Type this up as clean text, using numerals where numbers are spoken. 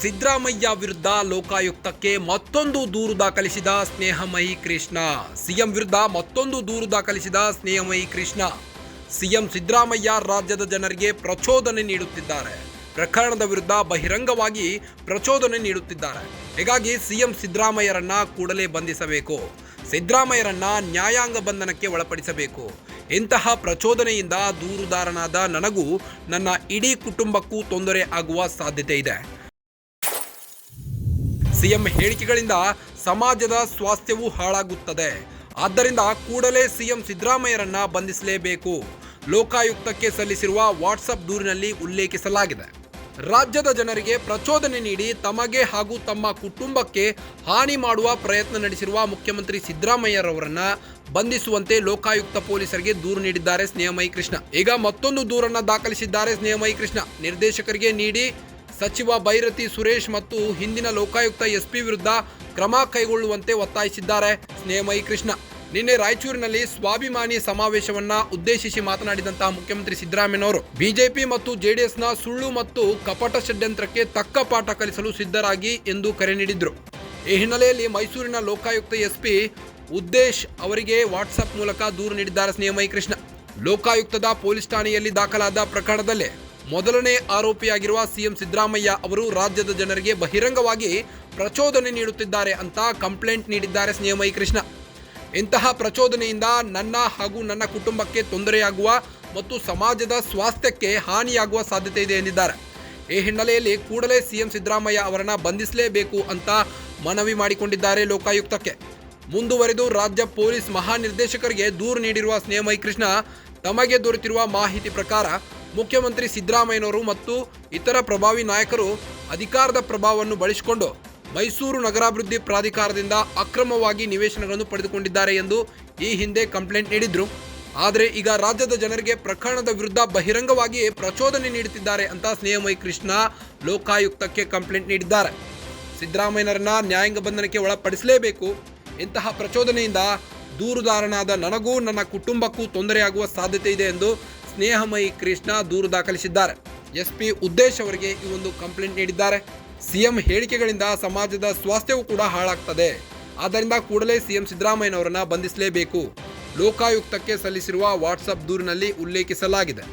ಸಿದ್ದರಾಮಯ್ಯ ವಿರುದ್ಧ ಲೋಕಾಯುಕ್ತಕ್ಕೆ ಮತ್ತೊಂದು ದೂರು ದಾಖಲಿಸಿದ ಸ್ನೇಹಮಯಿ ಕೃಷ್ಣ. ಸಿಎಂ ವಿರುದ್ಧ ಮತ್ತೊಂದು ದೂರು ದಾಖಲಿಸಿದ ಸ್ನೇಹಮಯಿ ಕೃಷ್ಣ. ಸಿಎಂ ಸಿದ್ದರಾಮಯ್ಯ ರಾಜ್ಯದ ಜನರಿಗೆ ಪ್ರಚೋದನೆ ನೀಡುತ್ತಿದ್ದಾರೆ. ಪ್ರಕರಣದ ವಿರುದ್ಧ ಬಹಿರಂಗವಾಗಿ ಪ್ರಚೋದನೆ ನೀಡುತ್ತಿದ್ದಾರೆ. ಹೀಗಾಗಿ ಸಿಎಂ ಸಿದ್ದರಾಮಯ್ಯರನ್ನ ಕೂಡಲೇ ಬಂಧಿಸಬೇಕು, ಸಿದ್ದರಾಮಯ್ಯರನ್ನ ನ್ಯಾಯಾಂಗ ಬಂಧನಕ್ಕೆ ಒಳಪಡಿಸಬೇಕು. ಇಂತಹ ಪ್ರಚೋದನೆಯಿಂದ ದೂರುದಾರನಾದ ನನಗೂ ನನ್ನ ಇಡೀ ಕುಟುಂಬಕ್ಕೂ ತೊಂದರೆ ಆಗುವ ಸಾಧ್ಯತೆ ಇದೆ. ಸಿಎಂ ಹೇಳಿಕೆಗಳಿಂದ ಸಮಾಜದ ಸ್ವಾಸ್ಥ್ಯವೂ ಹಾಳಾಗುತ್ತದೆ. ಆದ್ದರಿಂದ ಕೂಡಲೇ ಸಿಎಂ ಸಿದ್ದರಾಮಯ್ಯರನ್ನ ಬಂಧಿಸಲೇಬೇಕು. ಲೋಕಾಯುಕ್ತಕ್ಕೆ ಸಲ್ಲಿಸಿರುವ ವಾಟ್ಸಪ್ ದೂರಿನಲ್ಲಿ ಉಲ್ಲೇಖಿಸಲಾಗಿದೆ. ರಾಜ್ಯದ ಜನರಿಗೆ ಪ್ರಚೋದನೆ ನೀಡಿ ತಮಗೆ ಹಾಗೂ ತಮ್ಮ ಕುಟುಂಬಕ್ಕೆ ಹಾನಿ ಮಾಡುವ ಪ್ರಯತ್ನ ನಡೆಸಿರುವ ಮುಖ್ಯಮಂತ್ರಿ ಸಿದ್ದರಾಮಯ್ಯರವರನ್ನ ಬಂಧಿಸುವಂತೆ ಲೋಕಾಯುಕ್ತ ಪೊಲೀಸರಿಗೆ ದೂರು ನೀಡಿದ್ದಾರೆ ಸ್ನೇಹಮಯಿ ಕೃಷ್ಣ. ಈಗ ಮತ್ತೊಂದು ದೂರನ್ನ ದಾಖಲಿಸಿದ್ದಾರೆ ಸ್ನೇಹಮಯಿ ಕೃಷ್ಣ. ನಿರ್ದೇಶಕರಿಗೆ ನೀಡಿ ಸಚಿವ ಬೈರತಿ ಸುರೇಶ್ ಮತ್ತು ಹಿಂದಿನ ಲೋಕಾಯುಕ್ತ ಎಸ್ಪಿ ವಿರುದ್ಧ ಕ್ರಮ ಕೈಗೊಳ್ಳುವಂತೆ ಒತ್ತಾಯಿಸಿದ್ದಾರೆ ಸ್ನೇಹಮಯಿ ಕೃಷ್ಣ. ನಿನ್ನೆ ರಾಯಚೂರಿನಲ್ಲಿ ಸ್ವಾಭಿಮಾನಿ ಸಮಾವೇಶವನ್ನ ಉದ್ದೇಶಿಸಿ ಮಾತನಾಡಿದಂತಹ ಮುಖ್ಯಮಂತ್ರಿ ಸಿದ್ದರಾಮಯ್ಯನವರು ಬಿಜೆಪಿ ಮತ್ತು ಜೆಡಿಎಸ್ನ ಸುಳ್ಳು ಮತ್ತು ಕಪಟ ಷಡ್ಯಂತ್ರಕ್ಕೆ ತಕ್ಕ ಪಾಠ ಕಲಿಸಲು ಸಿದ್ಧರಾಗಿ ಎಂದು ಕರೆ ನೀಡಿದ್ರು. ಈ ಹಿನ್ನೆಲೆಯಲ್ಲಿ ಮೈಸೂರಿನ ಲೋಕಾಯುಕ್ತ ಎಸ್ಪಿ ಉದ್ದೇಶ್ ಅವರಿಗೆ ವಾಟ್ಸಪ್ ಮೂಲಕ ದೂರು ನೀಡಿದ್ದಾರೆ ಸ್ನೇಹಮಯಿ ಕೃಷ್ಣ. ಲೋಕಾಯುಕ್ತದ ಪೊಲೀಸ್ ಠಾಣೆಯಲ್ಲಿ ದಾಖಲಾದ ಪ್ರಕರಣದಲ್ಲೇ ಮೊದಲನೇ ಆರೋಪಿಯಾಗಿರುವ ಸಿಎಂ ಸಿದ್ದರಾಮಯ್ಯ ಅವರು ರಾಜ್ಯದ ಜನರಿಗೆ ಬಹಿರಂಗವಾಗಿ ಪ್ರಚೋದನೆ ನೀಡುತ್ತಿದ್ದಾರೆ ಅಂತ ಕಂಪ್ಲೇಂಟ್ ನೀಡಿದ್ದಾರೆ ಸ್ನೇಹಮಯಿ ಕೃಷ್ಣ. ಇಂತಹ ಪ್ರಚೋದನೆಯಿಂದ ನನ್ನ ಹಾಗೂ ನನ್ನ ಕುಟುಂಬಕ್ಕೆ ತೊಂದರೆಯಾಗುವ ಮತ್ತು ಸಮಾಜದ ಸ್ವಾಸ್ಥ್ಯಕ್ಕೆ ಹಾನಿಯಾಗುವ ಸಾಧ್ಯತೆ ಇದೆ ಎಂದಿದ್ದಾರೆ. ಈ ಹಿನ್ನೆಲೆಯಲ್ಲಿ ಕೂಡಲೇ ಸಿಎಂ ಸಿದ್ದರಾಮಯ್ಯ ಅವರನ್ನ ಬಂಧಿಸಲೇಬೇಕು ಅಂತ ಮನವಿ ಮಾಡಿಕೊಂಡಿದ್ದಾರೆ ಲೋಕಾಯುಕ್ತಕ್ಕೆ. ಮುಂದುವರೆದು ರಾಜ್ಯ ಪೊಲೀಸ್ ಮಹಾನಿರ್ದೇಶಕರಿಗೆ ದೂರು ನೀಡಿರುವ ಸ್ನೇಹಮಯಿ ಕೃಷ್ಣ, ತಮಗೆ ದೊರೆತಿರುವ ಮಾಹಿತಿ ಪ್ರಕಾರ ಮುಖ್ಯಮಂತ್ರಿ ಸಿದ್ದರಾಮಯ್ಯನವರು ಮತ್ತು ಇತರ ಪ್ರಭಾವಿ ನಾಯಕರು ಅಧಿಕಾರದ ಪ್ರಭಾವವನ್ನು ಬಳಸಿಕೊಂಡು ಮೈಸೂರು ನಗರಾಭಿವೃದ್ಧಿ ಪ್ರಾಧಿಕಾರದಿಂದ ಅಕ್ರಮವಾಗಿ ನಿವೇಶನಗಳನ್ನು ಪಡೆದುಕೊಂಡಿದ್ದಾರೆ ಎಂದು ಈ ಹಿಂದೆ ಕಂಪ್ಲೇಂಟ್ ನೀಡಿದ್ರು. ಆದರೆ ಈಗ ರಾಜ್ಯದ ಜನರಿಗೆ ಪ್ರಕರಣದ ವಿರುದ್ಧ ಬಹಿರಂಗವಾಗಿ ಪ್ರಚೋದನೆ ನೀಡುತ್ತಿದ್ದಾರೆ ಅಂತ ಸ್ನೇಹಮಯಿ ಕೃಷ್ಣ ಲೋಕಾಯುಕ್ತಕ್ಕೆ ಕಂಪ್ಲೇಂಟ್ ನೀಡಿದ್ದಾರೆ. ಸಿದ್ದರಾಮಯ್ಯನವರನ್ನ ನ್ಯಾಯಾಂಗ ಬಂಧನಕ್ಕೆ ಒಳಪಡಿಸಲೇಬೇಕು. ಇಂತಹ ಪ್ರಚೋದನೆಯಿಂದ ದೂರುದಾರನಾದ ನನಗೂ ನನ್ನ ಕುಟುಂಬಕ್ಕೂ ತೊಂದರೆಯಾಗುವ ಸಾಧ್ಯತೆ ಇದೆ ಎಂದು ಸ್ನೇಹಮಯಿ ಕೃಷ್ಣ ದೂರು ದಾಖಲಿಸಿದ್ದಾರೆ. ಎಸ್ಪಿ ಉದ್ದೇಶ್ ಅವರಿಗೆ ಈ ಒಂದು ಕಂಪ್ಲೇಂಟ್ ನೀಡಿದ್ದಾರೆ. ಸಿಎಂ ಹೇಳಿಕೆಗಳಿಂದ ಸಮಾಜದ ಸ್ವಾಸ್ಥ್ಯವೂ ಕೂಡ ಹಾಳಾಗ್ತದೆ. ಆದ್ದರಿಂದ ಕೂಡಲೇ ಸಿಎಂ ಸಿದ್ದರಾಮಯ್ಯನವರನ್ನ ಬಂಧಿಸಲೇಬೇಕು. ಲೋಕಾಯುಕ್ತಕ್ಕೆ ಸಲ್ಲಿಸಿರುವ ವಾಟ್ಸಪ್ ದೂರಿನಲ್ಲಿ ಉಲ್ಲೇಖಿಸಲಾಗಿದೆ.